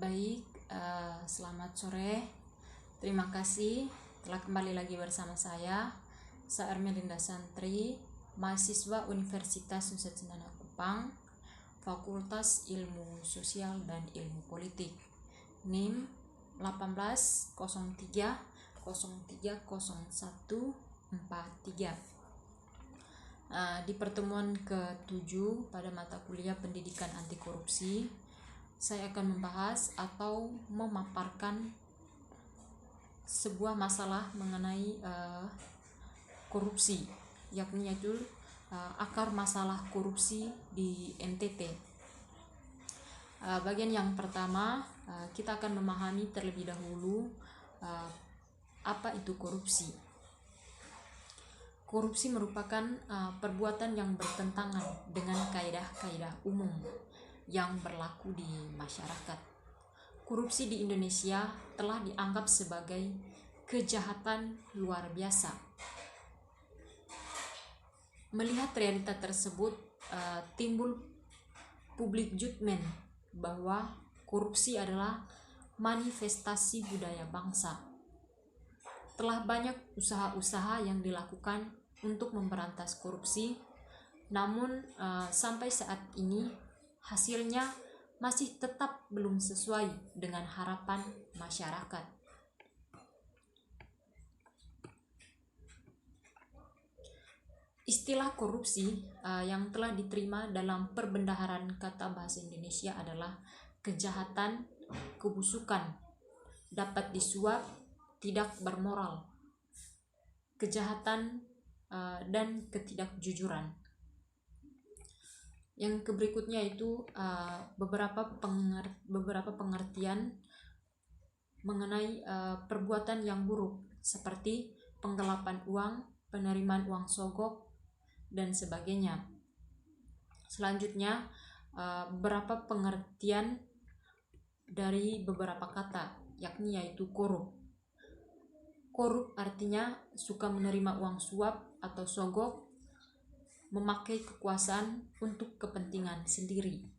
Baik, selamat sore. Terima kasih telah kembali lagi bersama saya Ermelinda Santri, mahasiswa Universitas Nusa Cendana Kupang, Fakultas Ilmu Sosial dan Ilmu Politik, NIM 1803030143. Di pertemuan ke-7 pada mata kuliah Pendidikan Anti Korupsi, saya akan membahas atau memaparkan sebuah masalah mengenai korupsi, yakni yaitu akar masalah korupsi di NTT. Bagian yang pertama, kita akan memahami terlebih dahulu apa itu korupsi. Korupsi merupakan perbuatan yang bertentangan dengan kaidah-kaidah umum yang berlaku di masyarakat. Korupsi di Indonesia telah dianggap sebagai kejahatan luar biasa. Melihat realita tersebut, timbul public judgment bahwa korupsi adalah manifestasi budaya bangsa. Telah banyak usaha-usaha yang dilakukan untuk memberantas korupsi, namun sampai saat ini hasilnya masih tetap belum sesuai dengan harapan masyarakat. Istilah korupsi yang telah diterima dalam perbendaharaan kata bahasa Indonesia adalah kejahatan, kebusukan, dapat disuap, tidak bermoral, kejahatan dan ketidakjujuran. Yang berikutnya itu beberapa pengertian mengenai perbuatan yang buruk seperti penggelapan uang, penerimaan uang sogok, dan sebagainya. Selanjutnya beberapa pengertian dari beberapa kata, yakni yaitu korup. Korup artinya suka menerima uang suap atau sogok, memakai kekuasaan untuk kepentingan sendiri.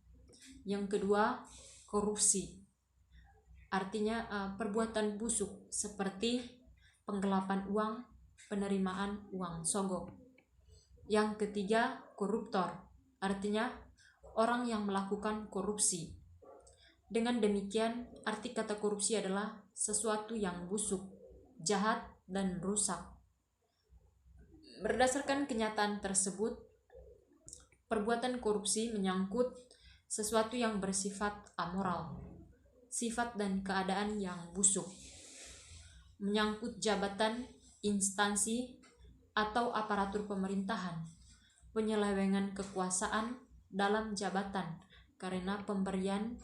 Yang kedua, korupsi. Artinya perbuatan busuk seperti penggelapan uang, penerimaan uang sogok. Yang ketiga, koruptor. Artinya orang yang melakukan korupsi. Dengan demikian, arti kata korupsi adalah sesuatu yang busuk, jahat, dan rusak. Berdasarkan kenyataan tersebut, perbuatan korupsi menyangkut sesuatu yang bersifat amoral, sifat dan keadaan yang busuk, menyangkut jabatan, instansi, atau aparatur pemerintahan, penyelewengan kekuasaan dalam jabatan karena pemberian,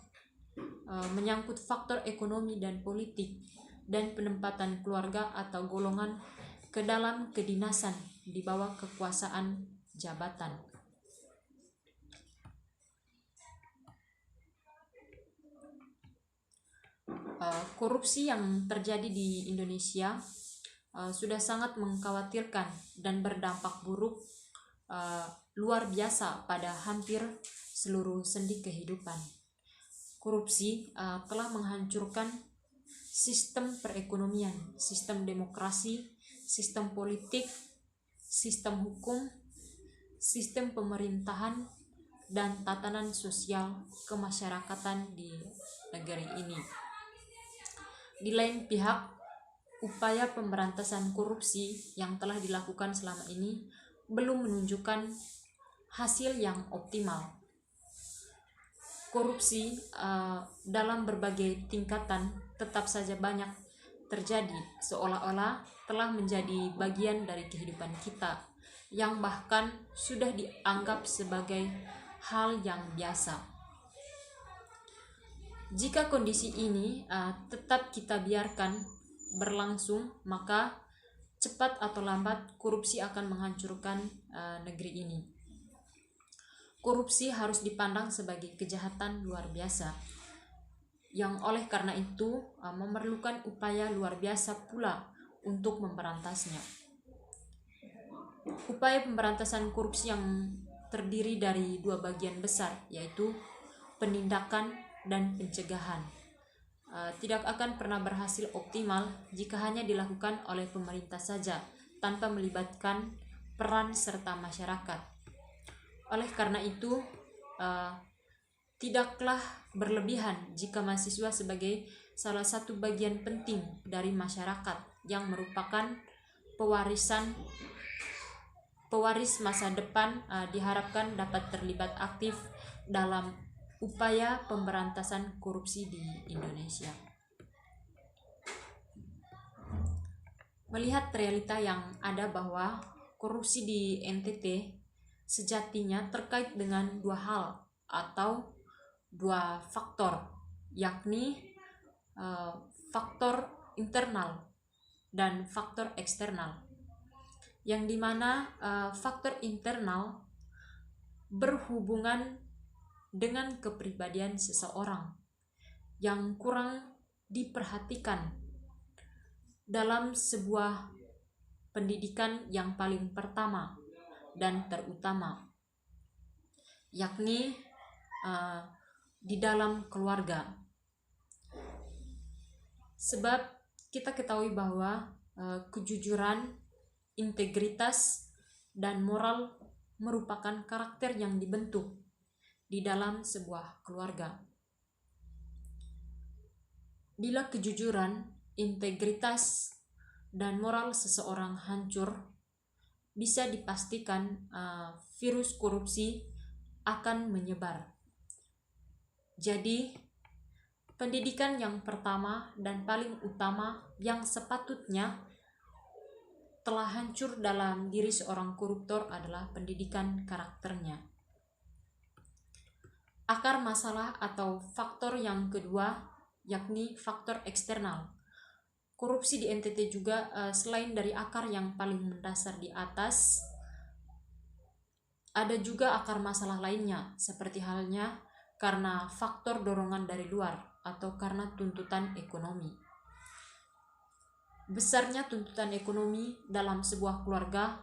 menyangkut faktor ekonomi dan politik, dan penempatan keluarga atau golongan ke dalam kedinasan di bawah kekuasaan jabatan. Korupsi yang terjadi di Indonesia sudah sangat mengkhawatirkan dan berdampak buruk luar biasa pada hampir seluruh sendi kehidupan. Korupsi telah menghancurkan sistem perekonomian, sistem demokrasi, sistem politik, sistem hukum, sistem pemerintahan, dan tatanan sosial kemasyarakatan di negeri ini. Di lain pihak, upaya pemberantasan korupsi yang telah dilakukan selama ini belum menunjukkan hasil yang optimal. Korupsi dalam berbagai tingkatan tetap saja banyak terjadi, seolah-olah telah menjadi bagian dari kehidupan kita, yang bahkan sudah dianggap sebagai hal yang biasa. Jika kondisi ini tetap kita biarkan berlangsung, maka cepat atau lambat korupsi akan menghancurkan negeri ini. Korupsi harus dipandang sebagai kejahatan luar biasa, yang oleh karena itu memerlukan upaya luar biasa pula untuk memberantasnya. Upaya pemberantasan korupsi yang terdiri dari dua bagian besar, yaitu penindakan dan pencegahan. tidak akan pernah berhasil optimal jika hanya dilakukan oleh pemerintah saja tanpa melibatkan peran serta masyarakat. Oleh karena itu, tidaklah berlebihan jika mahasiswa sebagai salah satu bagian penting dari masyarakat yang merupakan pewaris masa depan diharapkan dapat terlibat aktif dalam upaya pemberantasan korupsi di Indonesia. Melihat realita yang ada bahwa korupsi di NTT sejatinya terkait dengan dua hal atau dua faktor, yakni faktor internal dan faktor eksternal, yang dimana faktor internal berhubungan dengan kepribadian seseorang yang kurang diperhatikan dalam sebuah pendidikan yang paling pertama dan terutama, yakni di dalam keluarga. Sebab kita ketahui bahwa kejujuran, integritas, dan moral merupakan karakter yang dibentuk di dalam sebuah keluarga. Bila kejujuran, integritas, dan moral seseorang hancur, bisa dipastikan virus korupsi akan menyebar. Jadi, pendidikan yang pertama dan paling utama yang sepatutnya telah hancur dalam diri seorang koruptor adalah pendidikan karakternya. Akar masalah atau faktor yang kedua yakni faktor eksternal. Korupsi di NTT juga selain dari akar yang paling mendasar di atas, ada juga akar masalah lainnya, seperti halnya karena faktor dorongan dari luar atau karena tuntutan ekonomi. Besarnya tuntutan ekonomi dalam sebuah keluarga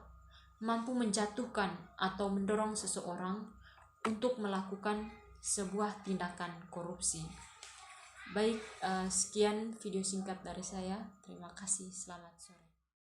mampu menjatuhkan atau mendorong seseorang untuk melakukan sebuah tindakan korupsi. Baik, sekian video singkat dari saya. Terima kasih, selamat sore.